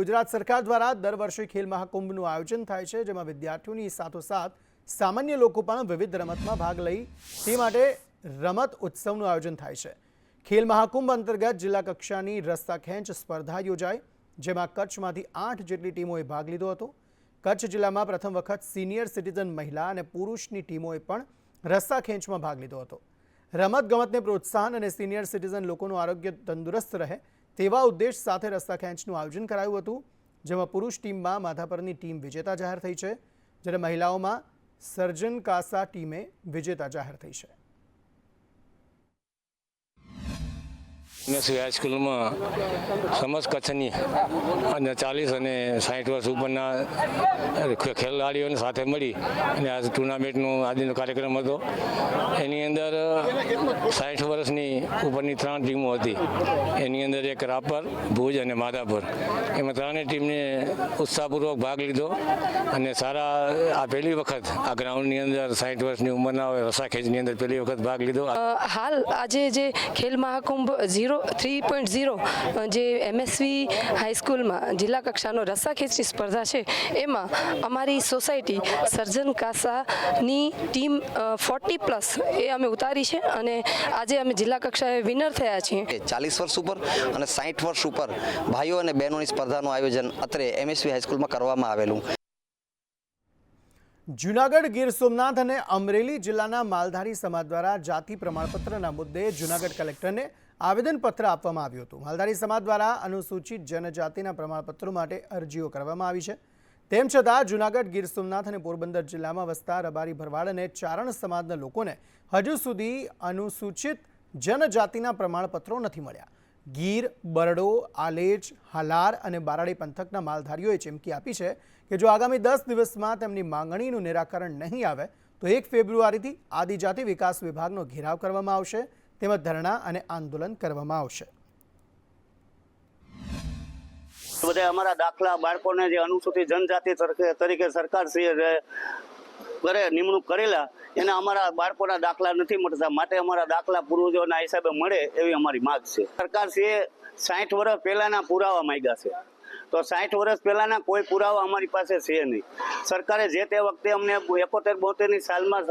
ગુજરાત સરકાર દ્વારા દર વર્ષે ખેલ મહાકુંભનું આયોજન થાય છે, જેમાં વિદ્યાર્થીઓની સાથોસાથ સામાન્ય લોકો પણ વિવિધ રમતમાં ભાગ લઈ તે માટે રમત ઉત્સવનું આયોજન થાય છે। ખેલ મહાકુંભ અંતર્ગત જિલ્લા કક્ષાની રસ્તા ખેંચ સ્પર્ધા યોજાઈ, જેમાં કચ્છમાંથી 8 જેટલી ટીમોએ ભાગ લીધો હતો। કચ્છ જિલ્લામાં પ્રથમ વખત સિનિયર સિટીઝન મહિલા અને પુરુષની ટીમોએ પણ રસ્તા ખેંચમાં ભાગ લીધો હતો। રમતગમતને પ્રોત્સાહન અને સિનિયર સિટીઝન લોકોનું આરોગ્ય તંદુરસ્ત રહે તેવા ઉદ્દેશ સાથે રસ્તા ખેંચનું આયોજન કરાયું હતું, જેમાં પુરુષ ટીમમાં માધાપરની ટીમ વિજેતા જાહેર થઈ છે, જ્યારે મહિલાઓમાં સર્જન કાસા ટીમે વિજેતા જાહેર થઈ છે। એમએસવી હાઈસ્કૂલમાં સમસ્ત કચ્છની 40 અને 60 વર્ષ ઉપરના ખેલાડીઓને સાથે મળી અને આ ટુર્નામેન્ટનો આજનો કાર્યક્રમ હતો। એની અંદર 60 વર્ષની ઉપરની 3 ટીમો હતી। એની અંદર એક રાપર, ભુજ અને માધાપર, એમાં ત્રણેય ટીમને ઉત્સાહપૂર્વક ભાગ લીધો અને સારા આ પહેલી વખત આ ગ્રાઉન્ડની અંદર 60 વર્ષની ઉંમરના રસ્સા ખેંચની અંદર પહેલી વખત ભાગ લીધો। હાલ આજે જે ખેલ મહાકુંભ 3.0 જે એમએસવી હાઈસ્કૂલમાં જિલ્લા કક્ષાનો રસ્સા ખેંચની સ્પર્ધા છે, એમાં અમારી સોસાયટી સર્જન કાસાની ટીમ 40+ એ અમે ઉતારી છે અને આજે અમે જિલ્લા કક્ષાએ વિનર થયા છીએ। 40 વર્ષ ઉપર અને 60 વર્ષ ઉપર ભાઈઓ અને બહેનોની સ્પર્ધાનું આયોજન અત્રે એમએસવી હાઈસ્કૂલમાં કરવામાં આવેલું। જૂનાગઢ, ગીર સોમનાથ અને અમરેલી જિલ્લાના માલધારી સમાજ દ્વારા જાતિ પ્રમાણપત્રના મુદ્દે જૂનાગઢ કલેક્ટરને આવેદનપત્ર આપવામાં આવ્યું હતું। માલધારી સમાજ દ્વારા અનુસૂચિત જનજાતિના પ્રમાણપત્રો માટે અરજીઓ કરવામાં આવી છે। તેમ છતાં જૂનાગઢ, ગીર સોમનાથ અને પોરબંદર જિલ્લામાં વસતા રબારી, ભરવાડ અને ચારણ સમાજના લોકોને હજુ સુધી અનુસૂચિત જનજાતિના પ્રમાણપત્રો નથી મળ્યા। ગીર, બરડો, આલેચ, હાલાર અને બારાડી પંથકના માલધારીઓએ ચીમકી આપી છે કે જો આગામી 10 દિવસમાં તેમની માંગણીનું નિરાકરણ નહીં આવે તો 1 ફેબ્રુઆરીથી આદિજાતિ વિકાસ વિભાગનો ઘેરાવ કરવામાં આવશે, તેમજ ધરણા અને આંદોલન કરવામાં આવશે। બધા અમારા દાખલા બાળકોને જે અનુસૂચિત જનજાતિ તરીકે સરકારશ્રીએ નિમણૂક કરેલા એને અમારા બાળકોના દાખલા નથી મળતા, માટે અમારા દાખલા પૂર્વજોના હિસાબે મળે એવી અમારી માંગ છે। સરકારશ્રીએ 60 વર્ષ પહેલાના પુરાવા માંગ્યા છે, તો 60 વર્ષ પહેલાના કોઈ પુરાવા અમારી પાસે છે નહીં। સરકારે જે તે વખતે અમને 71-72ની સાલમાં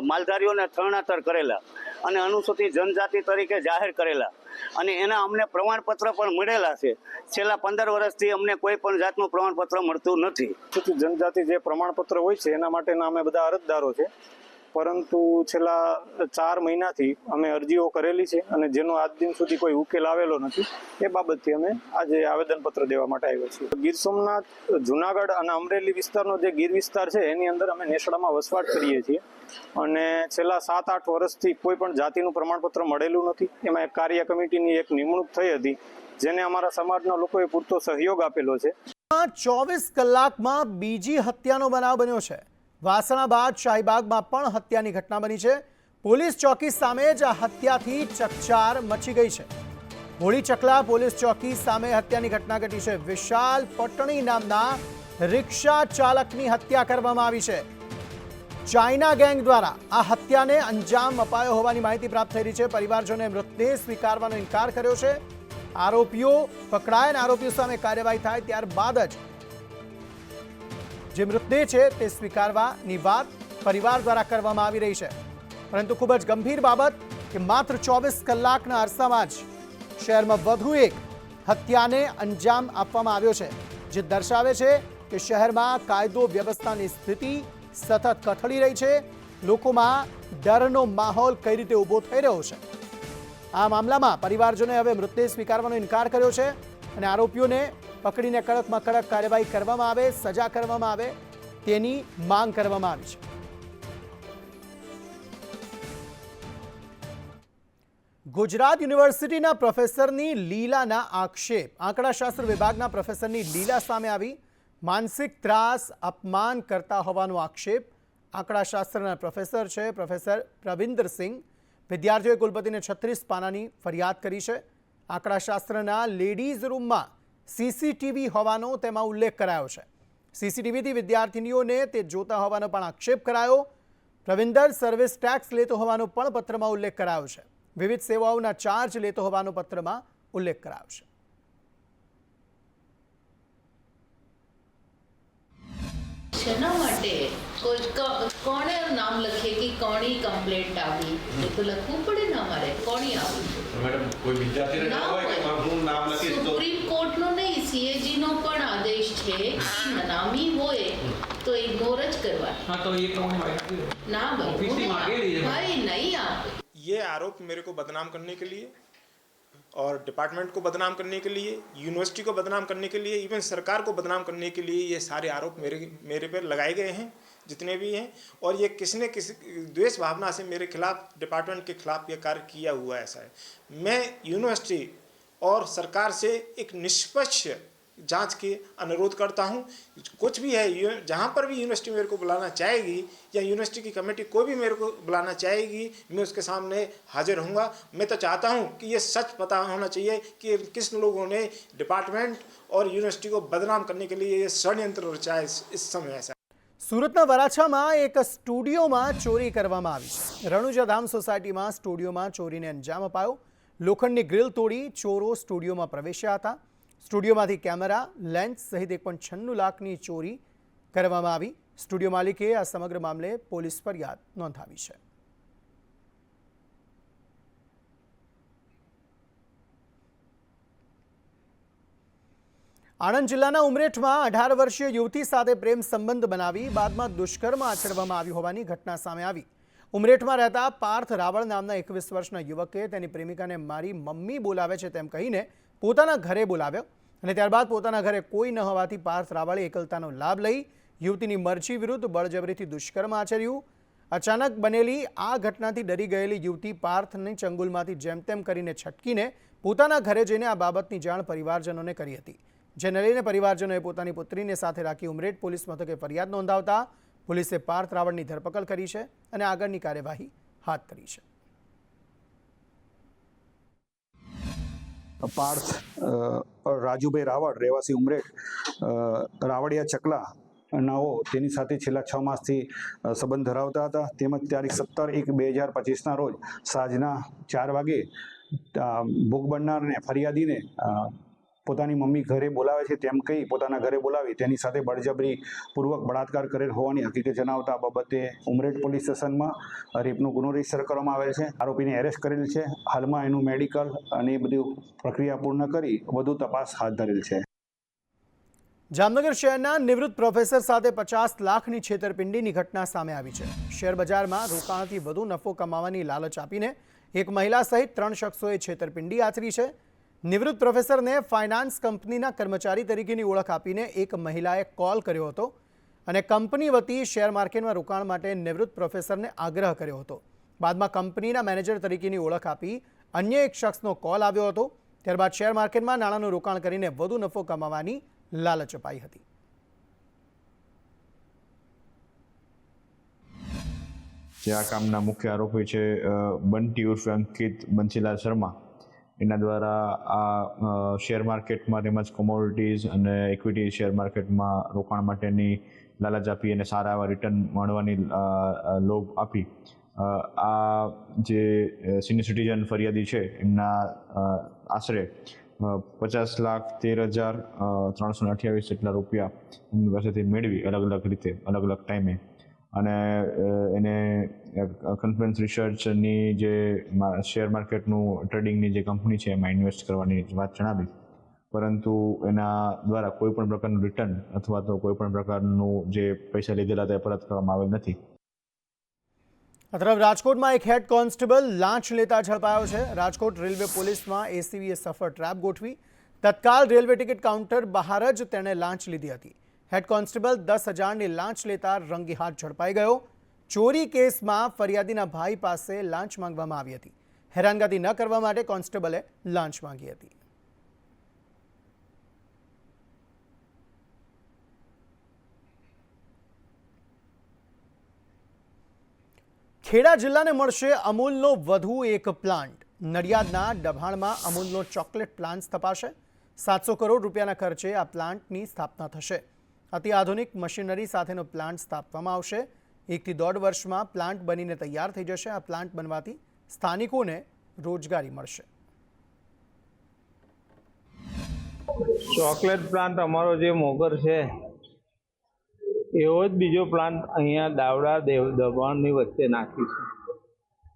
માલધારીઓને થરણાતર કરેલા અને અનુસૂચિત જનજાતિ તરીકે જાહેર કરેલા અને એના અમને પ્રમાણપત્ર પણ મળેલા છે। છેલ્લા 15 વર્ષથી અમને કોઈ પણ જાતનું પ્રમાણપત્ર મળતું નથી। અનુસૂચિત જનજાતિ જે પ્રમાણપત્ર હોય છે એના માટેના અમે બધા અરજદારો છે, પરંતુ છેલ્લા 4 મહિનાથી અમે અરજીઓ કરેલી છે અને જેનો આજ દિન સુધી કોઈ ઉકેલ આવેલો નથી। એ બાબતથી અમે આજે આવેદનપત્ર દેવા માટે આવ્યા છીએ। ગીર સોમનાથ, જુનાગઢ અને અમરેલી વિસ્તારનો જે ગીર વિસ્તાર છે એની અંદર અમે નેસડામાં વસવાટ કરીએ છીએ અને છેલ્લા 7-8 વર્ષથી કોઈ પણ જાતિનું પ્રમાણપત્ર મળેલું નથી। એમાં એક કાર્ય કમિટીની એક નિમણૂક થઈ હતી, જેને અમારા સમાજના લોકોએ પૂરતો સહયોગ આપેલો છે। 24 કલાકમાં બીજી હત્યાનો બનાવ બન્યો છે। વાસણા બાદ શાહીબાગમાં પણ હત્યાની ઘટના બની છે। પોલીસ ચોકી સામે જ આ હત્યાથી ચકચાર મચી ગઈ છે। હોળી ચકલા પોલીસ ચોકી સામે હત્યાની ઘટના ઘટી છે। વિશાલ પટણી નામના રિક્ષા ચાલકની હત્યા કરવામાં આવી છે। ચાઇના ગેંગ દ્વારા આ હત્યાને અંજામ અપાયો હોવાની માહિતી પ્રાપ્ત થઈ રહી છે। પરિવારજનોએ મૃતદેહ સ્વીકારવાનો ઇનકાર કર્યો છે। આરોપીઓ પકડાય અને આરોપીઓ સામે કાર્યવાહી થાય ત્યારબાદ જ જે મૃતદેહ છે તે સ્વીકારવાની વાત પરિવાર દ્વારા કરવામાં આવી રહી છે। પરંતુ ખૂબ જ ગંભીર બાબત કે માત્ર 24 કલાકના અરસામાં જ શહેરમાં વધુ એક હત્યાને અંજામ આપવામાં આવ્યો છે, જે દર્શાવે છે કે શહેરમાં કાયદો વ્યવસ્થાની સ્થિતિ સતત કથળી રહી છે। લોકોમાં ડરનો માહોલ કઈ રીતે ઊભો થઈ રહ્યો છે। આ મામલામાં પરિવારજનોએ હવે મૃતદેહ સ્વીકારવાનો ઇનકાર કર્યો છે અને આરોપીઓને પકડીને કડકમાં કડક કાર્યવાહી કરવામાં આવે, સજા કરવામાં આવે તેની માંગ કરવામાં આવી છે। ગુજરાત યુનિવર્સિટીના પ્રોફેસરની લીલાના આક્ષેપ। આંકડાશાસ્ત્ર વિભાગના પ્રોફેસરની લીલા સામે આવી। માનસિક ત્રાસ, અપમાન કરતા હોવાનો આક્ષેપ આંકડાશાસ્ત્રના પ્રોફેસર છે પ્રોફેસર પ્રવિન્દર સિંહ। વિદ્યાર્થીઓએ કુલપતિને 36 પાનાની ફરિયાદ કરી છે। આંકડાશાસ્ત્રના લેડીઝ રૂમમાં સીસીટીવી હોવાનો તેમાં ઉલ્લેખ કરાયો છે। સીસીટીવીથી વિદ્યાર્થીનીઓને તે જોતા હોવાનો પણ આક્ષેપ કરાયો। પ્રવિન્દર સર્વિસ ટેક્સ લેતો હોવાનો પણ પત્રમાં ઉલ્લેખ કરાયો છે। વિવિધ સેવાઓના ચાર્જ લેતો હોવાનો પત્રમાં ઉલ્લેખ કરાયો છે। શેના માટે કોણે નામ લખીએ કે કોની કમ્પ્લેન્ટ આવી એ તો લખવું પડે ને અમારે કોની આવી મેડમ કોઈ વિદ્યાર્થીને ના હોય કે હોય. હું નામ લખીશ તો સુપ્રીમ કોર્ટનો નહીં CAG નો પણ આદેશ છે કે નામી હોય તો ઇગ્નોર જ કરવાનું. हाँ तो ये प्रमाणे मांगी है। ના ऑफिस से मांगे लीजिए। ભાઈ નહીં આપે. ये आरोप मेरे को बदनाम करने के लिए और डिपार्टमेंट को बदनाम करने के लिए, यूनिवर्सिटी को बदनाम करने के लिए, इवन सरकार को बदनाम करने के लिए ये सारे आरोप मेरे पर लगाए गए हैं जितने भी हैं. और ये किसी द्वेष भावना से मेरे खिलाफ, डिपार्टमेंट के खिलाफ ये कार्य किया हुआ ऐसा है. मैं यूनिवर्सिटी और सरकार से एक निष्पक्ष जांच के अनुरोध करता हूं. कुछ भी है, जहां पर भी यूनिवर्सिटी मेरे को बुलाना चाहेगी या यूनिवर्सिटी की कमेटी कोई भी मेरे को बुलाना चाहेगी, मैं उसके सामने हाजिर रहूंगा. मैं तो चाहता हूं कि ये सच पता होना चाहिए कि किस लोगों ने डिपार्टमेंट और यूनिवर्सिटी को बदनाम करने के लिए ये षड्यंत्र रचा है इस समय. ऐसा સુરતના વરાછામાં એક સ્ટુડિયોમાં ચોરી કરવામાં આવી છે. રણુજા ધામ સોસાયટીમાં સ્ટુડિયોમાં ચોરીને અંજામ અપાયો. લોખંડની ગ્રીલ તોડી ચોરો સ્ટુડિયોમાં પ્રવેશ્યા હતા. સ્ટુડિયોમાંથી કેમેરા, લેન્સ સહિત 1.96 લાખની ચોરી કરવામાં આવી. સ્ટુડિયો માલિકે આ સમગ્ર મામલે પોલીસ ફરિયાદ નોંધાવી છે. આણંદ જિલ્લાના ઉમરેઠમાં 18 વર્ષીય યુવતી સાથે પ્રેમ સંબંધ બનાવી બાદમાં દુષ્કર્મ આચરવામાં આવ્યું હોવાની ઘટના સામે આવી. ઉમરેઠમાં રહેતા પાર્થ રાવળ નામના 21 વર્ષના યુવકે તેની પ્રેમિકાને મારી મમ્મી બોલાવે છે તેમ કહીને પોતાના ઘરે બોલાવ્યો અને ત્યારબાદ પોતાના ઘરે કોઈ ન હોવાથી પાર્થ રાવળે એકલતાનો લાભ લઈ યુવતીની મરજી વિરુદ્ધ બળજબરીથી દુષ્કર્મ આચર્યું. અચાનક બનેલી આ ઘટનાથી ડરી ગયેલી યુવતી પાર્થની ચંગુલમાંથી જેમ તેમ કરીને છટકીને પોતાના ઘરે જઈને આ બાબતની જાણ પરિવારજનોને કરી હતી. જેને લઈને પરિવારજનોએ પોતાની પુત્રીને સાથે રાખી ઉમરેઠ પોલીસ મથકે ફરિયાદ નોંધાવતા પોલીસે પાર્થ રાવળની ધરપકડ કરી છે અને આગળની કાર્યવાહી હાથ ધરી છે. પાર્થ રાજુભાઈ રાવળ રહેવાસી ઉમરેઠ રાવળિયા ચકલા નાઓ તેની સાથે છેલ્લા 6 માસથી સંબંધ ધરાવતા હતા. તેમજ તારીખ 17/1/2025ના રોજ સાંજના 4 વાગે ભોગ બનનારને ફરિયાદીને પોતાની મમ્મી ઘરે બોલાવે છે તેમ કહી પોતાના ઘરે બોલાવી તેની સાથે બળજબરી પૂર્વક બળાત્કાર કરેલ હોવાની હકીકત જણાવતા આ બાબતે ઉમરેઠ પોલીસ સ્ટેશનમાં રેપનો ગુનો રજીસ્ટર કરવામાં આવેલ છે. આરોપીને એરેસ્ટ કરેલ છે. હાલમાં એનું મેડિકલ અને એ બધી પ્રક્રિયા પૂર્ણ કરી વધુ તપાસ હાથ ધરેલ છે. જામનગર શહેરના નિવૃત્ત પ્રોફેસર સાથે 50 લાખની છેતરપિંડીની ઘટના સામે આવી છે. શેર બજારમાં રોકાણથી વધુ નફો કમાવાની લાલચ આપીને એક મહિલા સહિત 3 શખ્સોએ છેતરપિંડી આચરી છે. નિવૃત્ત પ્રોફેસરને ફાઇનાન્સ કંપનીના કર્મચારી તરીકેની ઓળખ આપીને એક મહિલાએ કોલ કર્યો હતો અને કંપની વતી શેર માર્કેટમાં રોકાણ માટે નિવૃત્ત પ્રોફેસરને આગ્રહ કર્યો હતો. બાદમાં કંપનીના મેનેજર તરીકેની ઓળખ આપી અન્ય એક શખ્સનો કોલ આવ્યો હતો. ત્યારબાદ શેર માર્કેટમાં નાણાંનું રોકાણ કરીને વધુ નફો કમાવાની લાલચ અપાઈ હતી. જે આ કામના મુખ્ય આરોપી છે બંટી ઉર્ફે અંકિત બંસીલાલ શર્મા, એના દ્વારા આ શેર માર્કેટમાં તેમજ કોમોડિટીઝ અને ઇક્વિટી શેર માર્કેટમાં રોકાણ માટેની લાલચ આપી અને સારા એવા રિટર્ન મળવાની લોભ આપી આ જે સિનિયર સિટીઝન ફરિયાદી છે એમના આશરે 50,13,328 જેટલા રૂપિયા એમની પાસેથી મેળવી અલગ અલગ રીતે અલગ અલગ ટાઈમે અને એને કન્ફરન્સ રિસર્ચની જે શેર માર્કેટનું ટ્રેડિંગની જે કંપની છે એમાં ઇન્વેસ્ટ કરવાની વાત જણાવી, પરંતુ એના દ્વારા કોઈપણ પ્રકારનું રિટર્ન અથવા તો કોઈપણ પ્રકારનું જે પૈસા લીધેલા તે પરત કરવામાં આવેલ નથી. આ તરફ રાજકોટમાં એક હેડ કોન્સ્ટેબલ લાંચ લેતા ઝડપાયો છે. રાજકોટ રેલવે પોલીસમાં એસીબીએ સફળ ટ્રેપ ગોઠવી તત્કાલ રેલવે ટિકિટ કાઉન્ટર બહાર જ તેણે લાંચ લીધી હતી. હેડ કોન્સ્ટેબલ 10,000ની લાંચ લેતા રંગે હાથ ઝડપાઈ ગયો. ચોરી કેસમાં ફરિયાદીના ભાઈ પાસે લાંચ માંગવામાં આવી હતી. હેરાનગતિ ન કરવા માટે કોન્સ્ટેબલે લાંચ માંગી હતી. ખેડા જિલ્લાને મળશે અમૂલનો વધુ એક પ્લાન્ટ. નડિયાદના ડભાણમાં અમૂલનો ચોકલેટ પ્લાન્ટ સ્થપાશે. 700 કરોડ રૂપિયાના ખર્ચે આ પ્લાન્ટની સ્થાપના થશે. અતિ આધુનિક મશીનરી સાથેનો પ્લાન્ટ સ્થાપવામાં આવશે. 1 થી 1.5 વર્ષમાં પ્લાન્ટ બનીને તૈયાર થઈ જશે. આ પ્લાન્ટ બનવાથી સ્થાનિકોને રોજગારી મળશે. ચોકલેટ પ્લાન્ટ અમારો જે મોગર છે એવો જ બીજો પ્લાન્ટ અહીંયા દાવડા દબાણની વચ્ચે નાખીશું.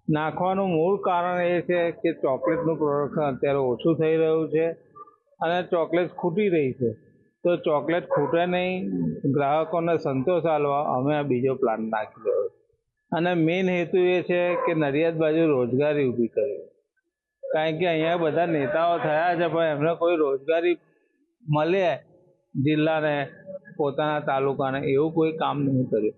નાખવાનું મૂળ કારણ એ છે કે ચોકલેટનું પ્રોડક્શન અત્યારે ઓછું થઈ રહ્યું છે અને ચોકલેટ ખૂટી રહી છે. તો ચોકલેટ ખૂટે નહીં, ગ્રાહકોને સંતોષ આપવા અમે આ બીજો પ્લાન્ટ નાખી રહ્યો છે. અને મેઇન હેતુ એ છે કે નડિયાદ બાજુ રોજગારી ઊભી કરવી. કારણ કે અહીંયા બધા નેતાઓ થયા છે પણ એમને કોઈ રોજગારી મળે જિલ્લાને, પોતાના તાલુકાને, એવું કોઈ કામ નહીં કર્યું.